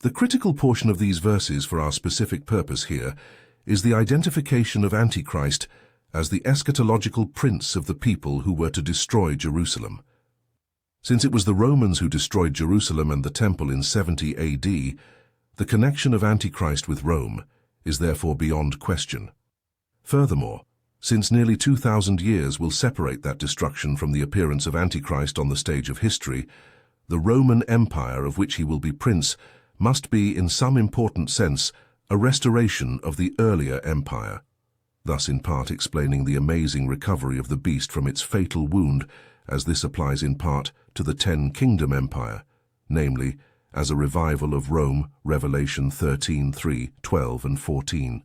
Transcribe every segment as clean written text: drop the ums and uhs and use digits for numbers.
The critical portion of these verses for our specific purpose here is the identification of Antichrist as the eschatological prince of the people who were to destroy Jerusalem. Since it was the Romans who destroyed Jerusalem and the temple in 70 AD, the connection of Antichrist with Rome is therefore beyond question. Furthermore, since nearly 2,000 years will separate that destruction from the appearance of Antichrist on the stage of history, the Roman Empire of which he will be prince must be, in some important sense, a restoration of the earlier empire, thus in part explaining the amazing recovery of the beast from its fatal wound, as this applies in part to the Ten-Kingdom Empire, namely, as a revival of Rome, Revelation 13:3, 12 and 14.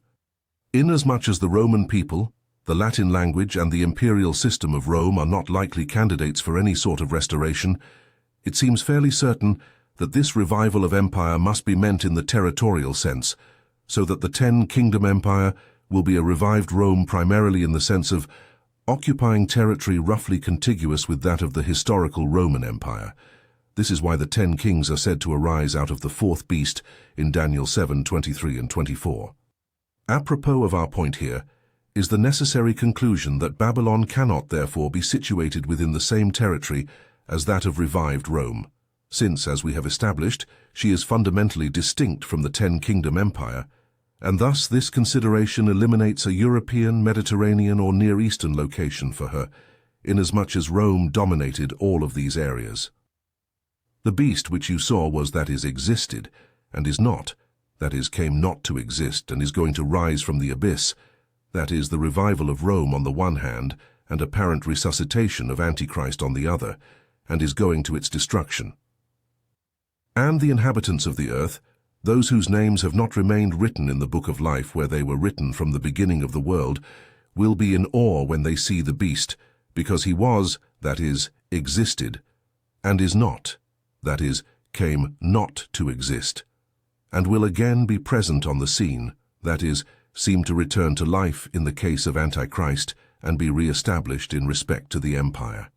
Inasmuch as the Roman people, the Latin language and the imperial system of Rome are not likely candidates for any sort of restoration, it seems fairly certain that this revival of empire must be meant in the territorial sense, so that the Ten-Kingdom Empire will be a revived Rome primarily in the sense of occupying territory roughly contiguous with that of the historical Roman Empire. This is why the 10 kings are said to arise out of the fourth beast in Daniel 7:23 and 24. Apropos of our point here is the necessary conclusion that Babylon cannot therefore be situated within the same territory as that of revived Rome, since, as we have established, she is fundamentally distinct from the Ten-Kingdom Empire, and thus this consideration eliminates a European, Mediterranean or Near Eastern location for her, inasmuch as Rome dominated all of these areas. The beast which you saw was, that is, existed, and is not, that is, came not to exist and is going to rise from the abyss, that is, the revival of Rome on the one hand and apparent resuscitation of Antichrist on the other, and is going to its destruction. And the inhabitants of the earth, those whose names have not remained written in the book of life where they were written from the beginning of the world, will be in awe when they see the beast, because he was, that is, existed, and is not, that is, came not to exist, and will again be present on the scene, that is, seem to return to life in the case of Antichrist and be re-established in respect to the empire.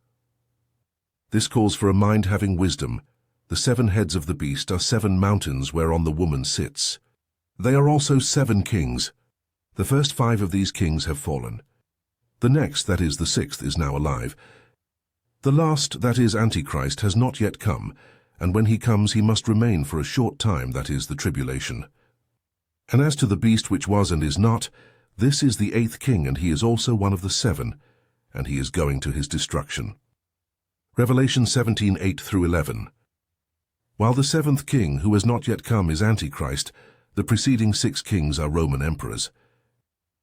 This calls for a mind having wisdom. The 7 heads of the beast are 7 mountains whereon the woman sits. They are also 7 kings. The first 5 of these kings have fallen. The next, that is the 6th, is now alive. The last, that is Antichrist, has not yet come, and when he comes he must remain for a short time, that is the tribulation. And as to the beast which was and is not, this is the 8th king, and he is also one of the 7, and he is going to his destruction. Revelation 17:8 through 11. While the 7th king, who has not yet come, is Antichrist, the preceding 6 kings are Roman emperors.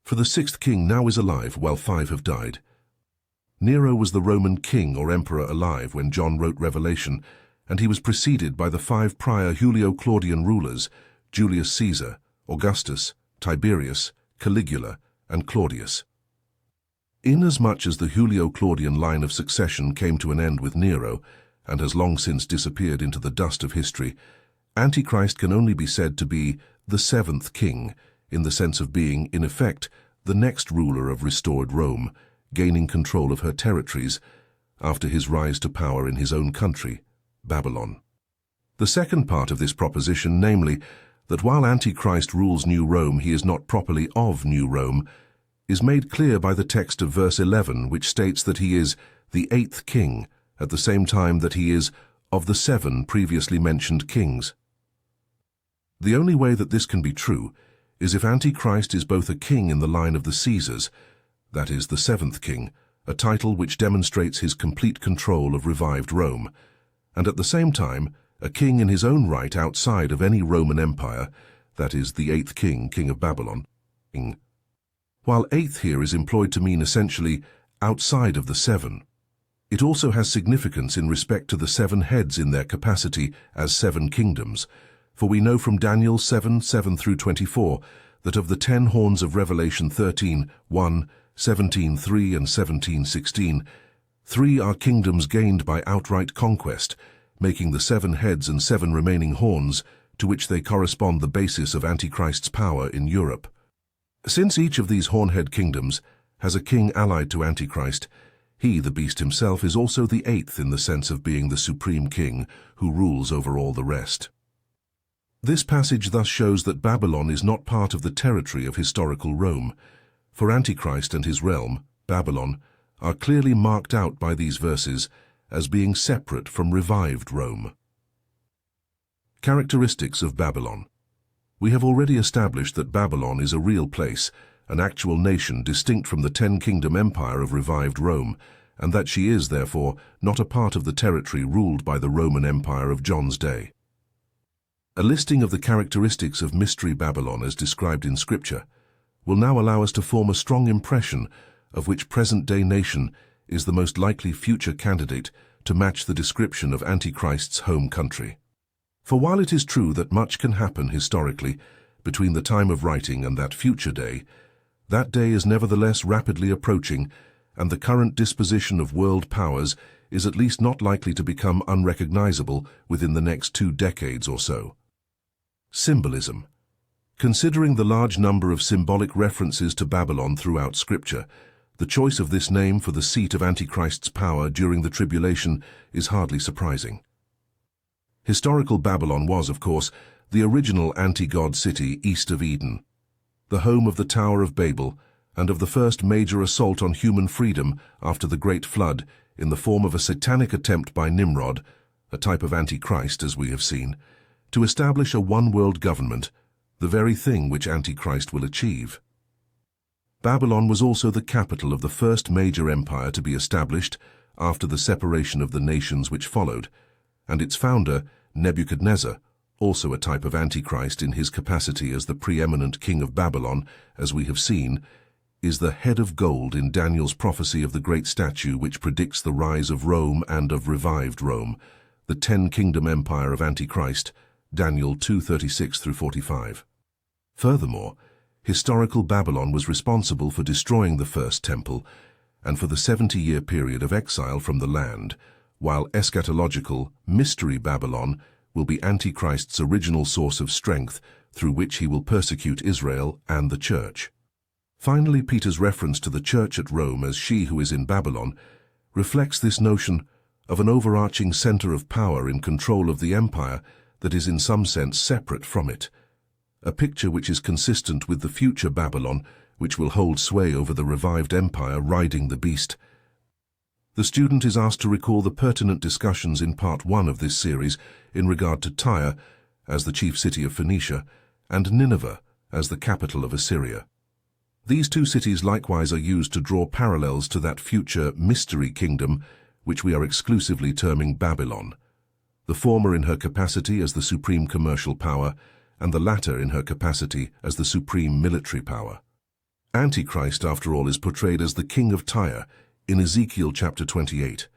For the 6th king now is alive, while 5 have died. Nero was the Roman king or emperor alive when John wrote Revelation, and he was preceded by the 5 prior Julio-Claudian rulers, Julius Caesar, Augustus, Tiberius, Caligula, and Claudius. Inasmuch as the Julio-Claudian line of succession came to an end with Nero, and has long since disappeared into the dust of history, Antichrist can only be said to be the 7th king, in the sense of being, in effect, the next ruler of restored Rome, gaining control of her territories, after his rise to power in his own country, Babylon. The second part of this proposition, namely, that while Antichrist rules New Rome, he is not properly of New Rome, is made clear by the text of verse 11, which states that he is the 8th king, at the same time that he is of the 7 previously mentioned kings. The only way that this can be true is if Antichrist is both a king in the line of the Caesars, that is the 7th king, a title which demonstrates his complete control of revived Rome, and at the same time a king in his own right outside of any Roman Empire, that is the 8th king, king of Babylon. While 8th here is employed to mean essentially outside of the 7, it also has significance in respect to the 7 heads in their capacity as 7 kingdoms, for we know from Daniel 7:7 through 24 that of the 10 horns of Revelation 13:1, 17:3 and 17:16, 3 are kingdoms gained by outright conquest, making the 7 heads and 7 remaining horns, to which they correspond, the basis of Antichrist's power in Europe. Since each of these hornhead kingdoms has a king allied to Antichrist, he, the beast himself, is also the 8th in the sense of being the supreme king who rules over all the rest. This passage thus shows that Babylon is not part of the territory of historical Rome, for Antichrist and his realm, Babylon, are clearly marked out by these verses as being separate from revived Rome. Characteristics of Babylon. We have already established that Babylon is a real place, an actual nation distinct from the Ten-Kingdom Empire of revived Rome, and that she is, therefore, not a part of the territory ruled by the Roman Empire of John's day. A listing of the characteristics of Mystery Babylon as described in Scripture will now allow us to form a strong impression of which present-day nation is the most likely future candidate to match the description of Antichrist's home country. For while it is true that much can happen historically between the time of writing and that future day, that day is nevertheless rapidly approaching, and the current disposition of world powers is at least not likely to become unrecognizable within the next 2 decades or so. Symbolism. Considering the large number of symbolic references to Babylon throughout Scripture, the choice of this name for the seat of Antichrist's power during the Tribulation is hardly surprising. Historical Babylon was, of course, the original anti-God city east of Eden, the home of the Tower of Babel and of the first major assault on human freedom after the Great Flood in the form of a satanic attempt by Nimrod, a type of Antichrist as we have seen, to establish a one-world government, the very thing which Antichrist will achieve. Babylon was also the capital of the first major empire to be established after the separation of the nations which followed, and its founder, Nebuchadnezzar, also a type of Antichrist in his capacity as the preeminent king of Babylon, as we have seen, is the head of gold in Daniel's prophecy of the great statue which predicts the rise of Rome and of revived Rome, the Ten-Kingdom Empire of Antichrist, Daniel 2:36-45. Furthermore, historical Babylon was responsible for destroying the first temple and for the 70-year period of exile from the land, while eschatological, mystery Babylon will be Antichrist's original source of strength through which he will persecute Israel and the church. Finally, Peter's reference to the church at Rome as she who is in Babylon reflects this notion of an overarching center of power in control of the empire that is in some sense separate from it, a picture which is consistent with the future Babylon which will hold sway over the revived empire riding the beast. The student is asked to recall the pertinent discussions in Part 1 of this series in regard to Tyre as the chief city of Phoenicia and Nineveh as the capital of Assyria. These 2 cities likewise are used to draw parallels to that future mystery kingdom which we are exclusively terming Babylon, the former in her capacity as the supreme commercial power and the latter in her capacity as the supreme military power. Antichrist, after all, is portrayed as the king of Tyre in Ezekiel chapter 28,